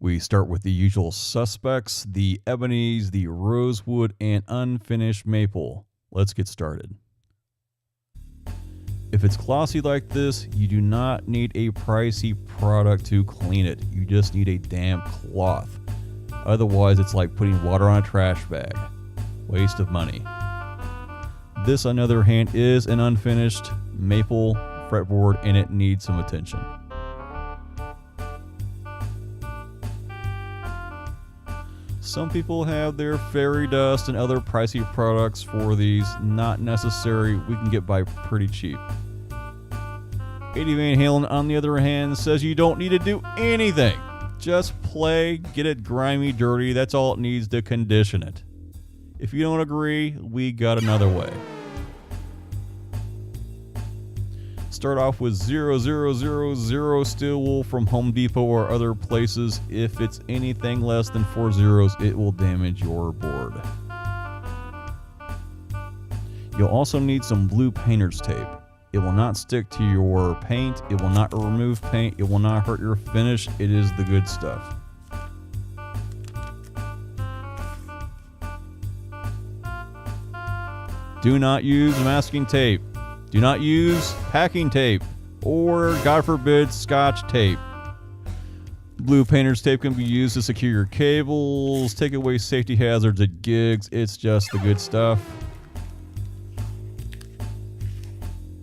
We start with the usual suspects, the Ebonies, the Rosewood, and unfinished maple. Let's get started. If it's glossy like this, you do not need a pricey product to clean it. You just need a damp cloth. Otherwise, it's like putting water on a trash bag. Waste of money. This, on the other hand, is an unfinished maple fretboard and it needs some attention. Some people have their fairy dust and other pricey products for these. Not necessary. We can get by pretty cheap. Eddie Van Halen, on the other hand, says you don't need to do anything. Just play, get it grimy, dirty. That's all it needs to condition it. If you don't agree, we got another way. Start off with 0000 steel wool from Home Depot or other places. If it's anything less than 4 zeros, it will damage your board. You'll also need some blue painter's tape. It will not stick to your paint. It will not remove paint. It will not hurt your finish. It is the good stuff. Do not use masking tape. Do not use packing tape or, God forbid, Scotch tape. Blue painter's tape can be used to secure your cables, take away safety hazards at gigs. It's just the good stuff.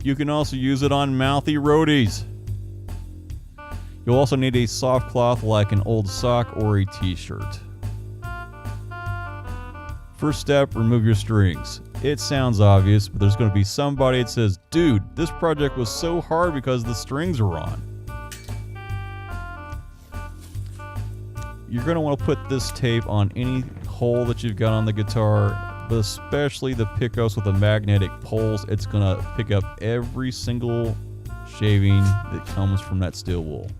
You can also use it on mouthy roadies. You'll also need a soft cloth like an old sock or a t-shirt. First step, remove your strings. It sounds obvious, but there's going to be somebody that says, dude, this project was so hard because the strings are on. You're going to want to put this tape on any hole that you've got on the guitar, but especially the pickups with the magnetic poles. It's going to pick up every single shaving that comes from that steel wool.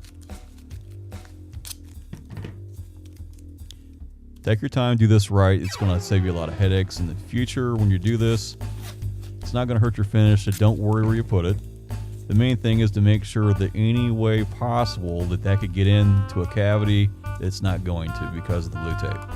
Take your time, do this right. It's going to save you a lot of headaches in the future when you do this. It's not going to hurt your finish, so don't worry where you put it. The main thing is to make sure that any way possible that could get into a cavity, it's not going to because of the blue tape.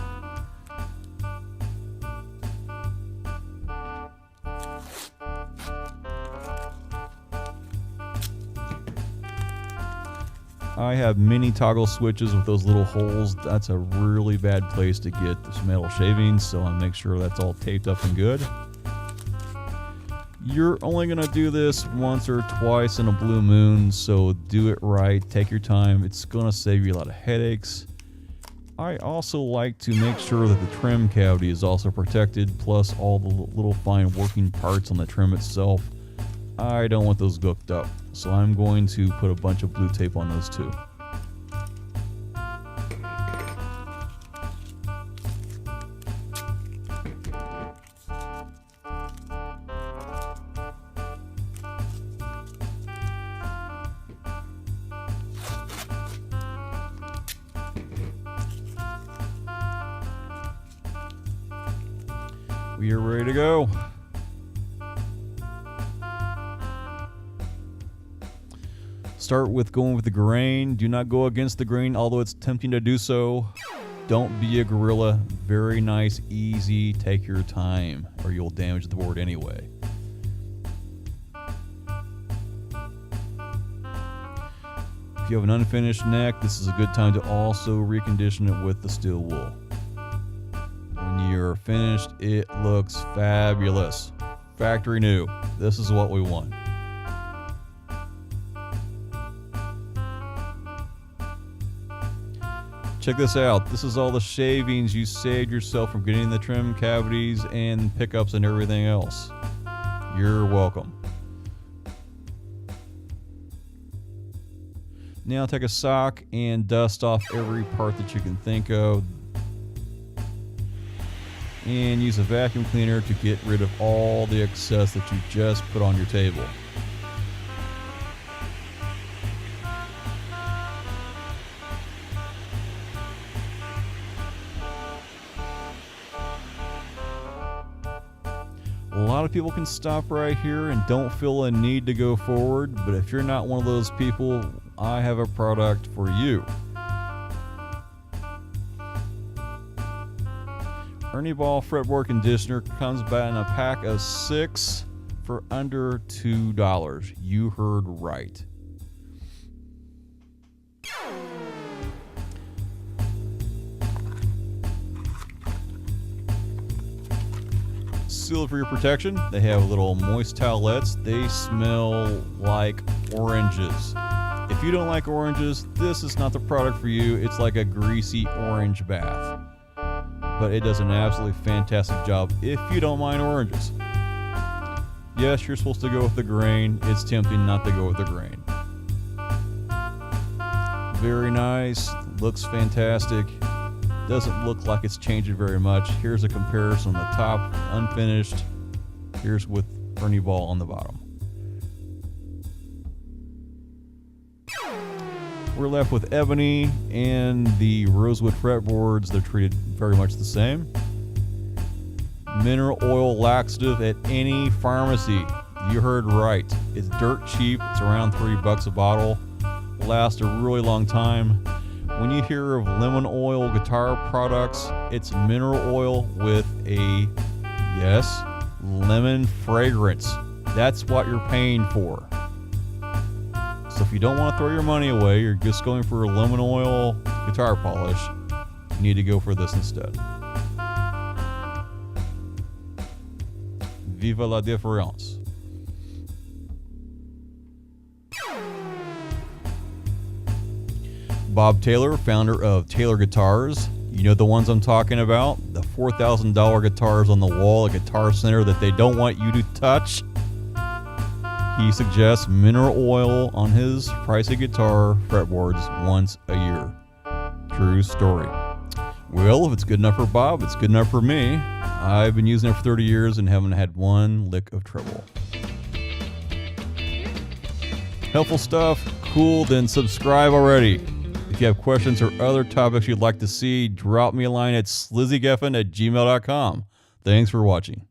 I have mini toggle switches with those little holes. That's a really bad place to get this metal shavings, so I'll make sure that's all taped up and good. You're only going to do this once or twice in a blue moon, so do it right. Take your time. It's going to save you a lot of headaches. I also like to make sure that the trim cavity is also protected, plus all the little fine working parts on the trim itself. I don't want those gooked up, so I'm going to put a bunch of blue tape on those too. We are ready to go. Start with going with the grain. Do not go against the grain, although it's tempting to do so. Don't be a gorilla. Very nice, easy. Take your time, or you'll damage the board anyway. If you have an unfinished neck, this is a good time to also recondition it with the steel wool. When you're finished, it looks fabulous. Factory new. This is what we want. Check this out. This is all the shavings you saved yourself from getting the trim cavities and pickups and everything else. You're welcome. Now take a sock and dust off every part that you can think of. And use a vacuum cleaner to get rid of all the excess that you just put on your table. A lot of people can stop right here and don't feel a need to go forward, but if you're not one of those people, I have a product for you. Ernie Ball fretboard conditioner comes back in a pack of 6 for under $2. You heard right. Seal for your protection. They have little moist towelettes. They smell like oranges. If you don't like oranges, this is not the product for you. It's like a greasy orange bath. But it does an absolutely fantastic job if you don't mind oranges. Yes, you're supposed to go with the grain. It's tempting not to go with the grain. Very nice. Looks fantastic. Doesn't look like it's changing very much. Here's a comparison on the top, unfinished. Here's with Ernie Ball on the bottom. We're left with Ebony and the Rosewood fretboards. They're treated very much the same. Mineral oil laxative at any pharmacy. You heard right. It's dirt cheap. It's around $3 a bottle. Lasts a really long time. When you hear of lemon oil guitar products, it's mineral oil with a, yes, lemon fragrance. That's what you're paying for. So if you don't want to throw your money away, you're just going for a lemon oil guitar polish, you need to go for this instead. Viva la différence. Bob Taylor, founder of Taylor Guitars. You know the ones I'm talking about? The $4,000 guitars on the wall at Guitar Center that they don't want you to touch. He suggests mineral oil on his pricey guitar fretboards once a year. True story. Well, if it's good enough for Bob, it's good enough for me. I've been using it for 30 years and haven't had one lick of trouble. Helpful stuff? Cool, then subscribe already. If you have questions or other topics you'd like to see, drop me a line at slizzygeffen@gmail.com. Thanks for watching.